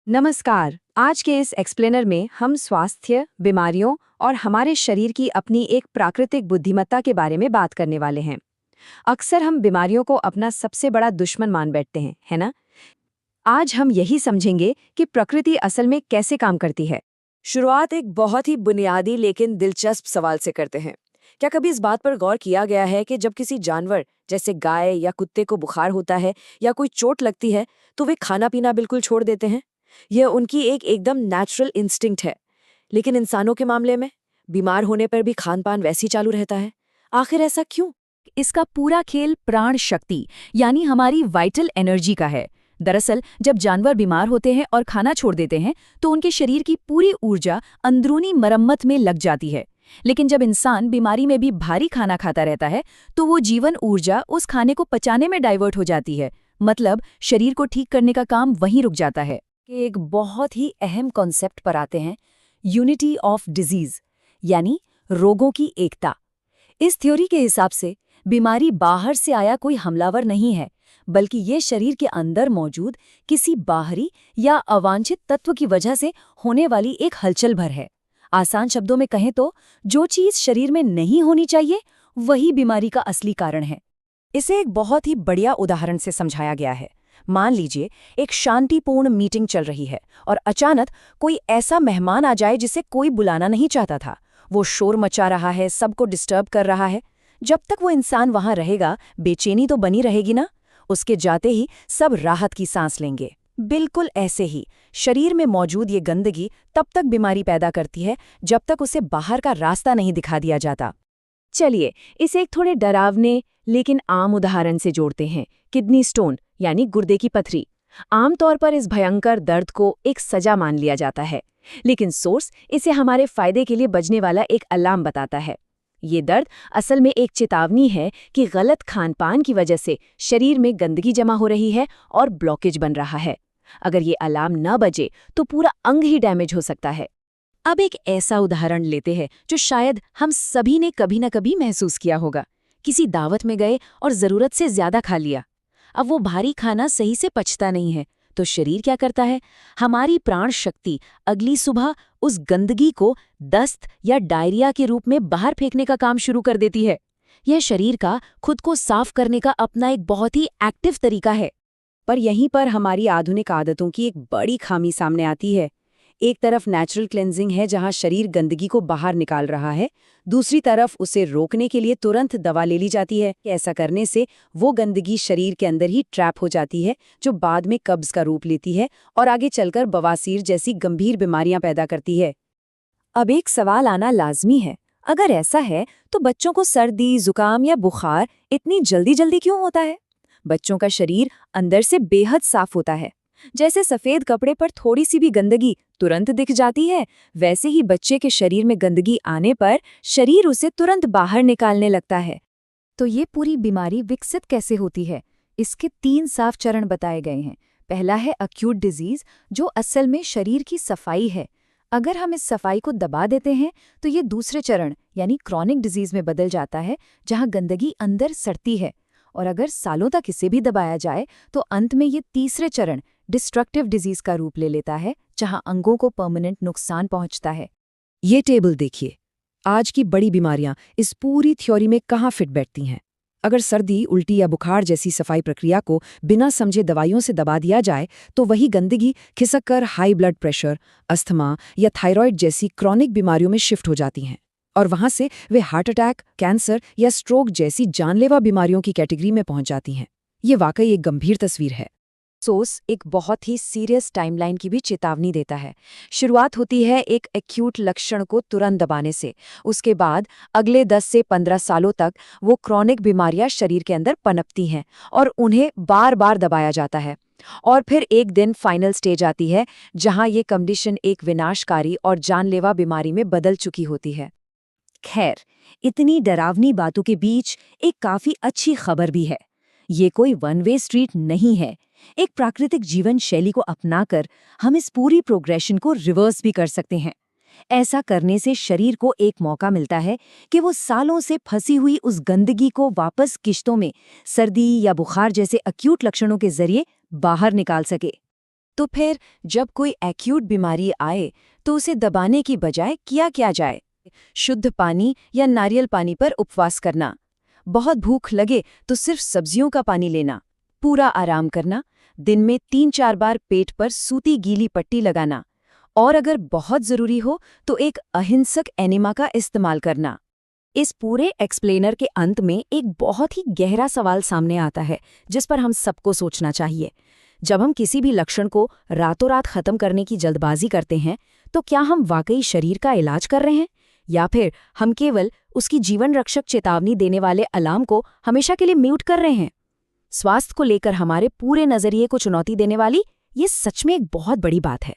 नमस्कार। आज के इस एक्सप्लेनर में हम स्वास्थ्य, बीमारियों और हमारे शरीर की अपनी एक प्राकृतिक बुद्धिमत्ता के बारे में बात करने वाले हैं। अक्सर हम बीमारियों को अपना सबसे बड़ा दुश्मन मान बैठते हैं, है ना? आज हम यही समझेंगे कि प्रकृति असल में कैसे काम करती है। शुरुआत एक बहुत ही बुनियादी लेकिन दिलचस्प सवाल से करते हैं। क्या कभी इस बात पर गौर किया गया है कि जब किसी जानवर जैसे गाय या कुत्ते को बुखार होता है या कोई चोट लगती है तो वे खाना पीना बिल्कुल छोड़ देते हैं? यह उनकी एक एकदम नेचुरल इंस्टिंक्ट है। लेकिन इंसानों के मामले में बीमार होने पर भी खान पान वैसी चालू रहता है। आखिर ऐसा क्यों? इसका पूरा खेल प्राण शक्ति यानी हमारी वाइटल एनर्जी का है। दरअसल जब जानवर बीमार होते हैं और खाना छोड़ देते हैं तो उनके शरीर की पूरी ऊर्जा अंदरूनी मरम्मत में लग जाती है। लेकिन जब इंसान बीमारी में भी भारी खाना खाता रहता है तो वो जीवन ऊर्जा उस खाने को पचाने में डाइवर्ट हो जाती है। मतलब शरीर को ठीक करने का काम वहीं रुक जाता है। कि एक बहुत ही अहम कॉन्सेप्ट पर आते हैं, यूनिटी ऑफ डिजीज यानी रोगों की एकता। इस थ्योरी के हिसाब से बीमारी बाहर से आया कोई हमलावर नहीं है, बल्कि ये शरीर के अंदर मौजूद किसी बाहरी या अवांछित तत्व की वजह से होने वाली एक हलचल भर है। आसान शब्दों में कहें तो जो चीज शरीर में नहीं होनी चाहिए वही बीमारी का असली कारण है। इसे एक बहुत ही बढ़िया उदाहरण से समझाया गया है। मान लीजिए एक शांतिपूर्ण मीटिंग चल रही है और अचानक कोई ऐसा मेहमान आ जाए जिसे कोई बुलाना नहीं चाहता था। वो शोर मचा रहा है, सबको डिस्टर्ब कर रहा है। जब तक वो इंसान वहां रहेगा बेचैनी तो बनी रहेगी ना। उसके जाते ही सब राहत की सांस लेंगे। बिल्कुल ऐसे ही शरीर में मौजूद ये गंदगी तब तक बीमारी पैदा करती है जब तक उसे बाहर का रास्ता नहीं दिखा दिया जाता। चलिए इसे एक थोड़े डरावने लेकिन आम उदाहरण से जोड़ते हैं, किडनी स्टोन यानी गुर्दे की पथरी। आमतौर पर इस भयंकर दर्द को एक सजा मान लिया जाता है, लेकिन सोर्स इसे हमारे फायदे के लिए बजने वाला एक अलार्म बताता है। ये दर्द असल में एक चेतावनी है कि गलत खानपान की वजह से शरीर में गंदगी जमा हो रही है और ब्लॉकेज बन रहा है। अगर ये अलार्म न बजे तो पूरा अंग ही डैमेज हो सकता है। अब एक ऐसा उदाहरण लेते हैं जो शायद हम सभी ने कभी न कभी महसूस किया होगा। किसी दावत में गए और ज़रूरत से ज़्यादा खा लिया। अब वो भारी खाना सही से पचता नहीं है तो शरीर क्या करता है? हमारी प्राण शक्ति अगली सुबह उस गंदगी को दस्त या डायरिया के रूप में बाहर फेंकने का काम शुरू कर देती है। यह शरीर का खुद को साफ करने का अपना एक बहुत ही एक्टिव तरीका है। पर यहीं पर हमारी आधुनिक आदतों की एक बड़ी खामी सामने आती है। एक तरफ नेचुरल क्लेंजिंग है जहां शरीर गंदगी को बाहर निकाल रहा है, दूसरी तरफ उसे रोकने के लिए तुरंत दवा ले ली जाती है। ऐसा करने से वो गंदगी शरीर के अंदर ही ट्रैप हो जाती है जो बाद में कब्ज का रूप लेती है और आगे चलकर बवासीर जैसी गंभीर बीमारियां पैदा करती है। अब एक सवाल आना लाजमी है, अगर ऐसा है तो बच्चों को सर्दी, जुकाम या बुखार इतनी जल्दी जल्दी क्यों होता है? बच्चों का शरीर अंदर से बेहद साफ होता है। जैसे सफेद कपड़े पर थोड़ी सी भी गंदगी तुरंत दिख जाती है, वैसे ही बच्चे के शरीर में गंदगी आने पर शरीर उसे तुरंत बाहर निकालने लगता है। तो ये पूरी बीमारी विकसित कैसे होती है? इसके 3 साफ चरण बताए गए हैं। पहला है अक्यूट डिजीज, जो असल में शरीर की सफाई है। अगर हम इस सफाई को दबा देते हैं तो ये दूसरे चरण यानी क्रॉनिक डिजीज में बदल जाता है, जहां गंदगी अंदर सड़ती है। और अगर सालों तक इसे भी दबाया जाए तो अंत में ये तीसरे चरण डिस्ट्रक्टिव डिजीज का रूप ले लेता है, जहां अंगों को परमानेंट नुकसान पहुंचता है। ये टेबल देखिए। आज की बड़ी बीमारियां इस पूरी थ्योरी में कहाँ फिट बैठती हैं? अगर सर्दी, उल्टी या बुखार जैसी सफाई प्रक्रिया को बिना समझे दवाइयों से दबा दिया जाए तो वही गंदगी खिसककर हाई ब्लड प्रेशर, अस्थमा या थायराइड जैसी क्रॉनिक बीमारियों में शिफ्ट हो जाती हैं। और वहां से वे हार्ट अटैक, कैंसर या स्ट्रोक जैसी जानलेवा बीमारियों की कैटेगरी में पहुंच जाती हैं। ये वाकई एक गंभीर तस्वीर है। सोर्स एक बहुत ही सीरियस टाइमलाइन की भी चेतावनी देता है। शुरुआत होती है एक एक्यूट लक्षण को तुरंत दबाने से। उसके बाद अगले 10 से 15 सालों तक वो क्रॉनिक बीमारियां शरीर के अंदर पनपती हैं और उन्हें बार बार दबाया जाता है। और फिर एक दिन फाइनल स्टेज आती है जहां ये कंडीशन एक विनाशकारी और जानलेवा बीमारी में बदल चुकी होती है। खैर, इतनी डरावनी बातों के बीच एक काफी अच्छी खबर भी है। ये कोई वन वे स्ट्रीट नहीं है। एक प्राकृतिक जीवन शैली को अपनाकर हम इस पूरी प्रोग्रेशन को रिवर्स भी कर सकते हैं। ऐसा करने से शरीर को एक मौका मिलता है कि वो सालों से फंसी हुई उस गंदगी को वापस किश्तों में सर्दी या बुखार जैसे अक्यूट लक्षणों के जरिए बाहर निकाल सके। तो फिर जब कोई एक्यूट बीमारी आए तो उसे दबाने की बजाय किया क्या जाए? शुद्ध पानी या नारियल पानी पर उपवास करना, बहुत भूख लगे तो सिर्फ सब्जियों का पानी लेना, पूरा आराम करना, दिन में 3-4 बार पेट पर सूती गीली पट्टी लगाना, और अगर बहुत जरूरी हो तो एक अहिंसक एनिमा का इस्तेमाल करना। इस पूरे एक्सप्लेनर के अंत में एक बहुत ही गहरा सवाल सामने आता है जिस पर हम सबको सोचना चाहिए। जब हम किसी भी लक्षण को रातों रात खत्म करने की जल्दबाजी करते हैं तो क्या हम वाकई शरीर का इलाज कर रहे हैं, या फिर हम केवल उसकी जीवन रक्षक चेतावनी देने वाले अलार्म को हमेशा के लिए म्यूट कर रहे हैं? स्वास्थ्य को लेकर हमारे पूरे नजरिए को चुनौती देने वाली ये सच में एक बहुत बड़ी बात है।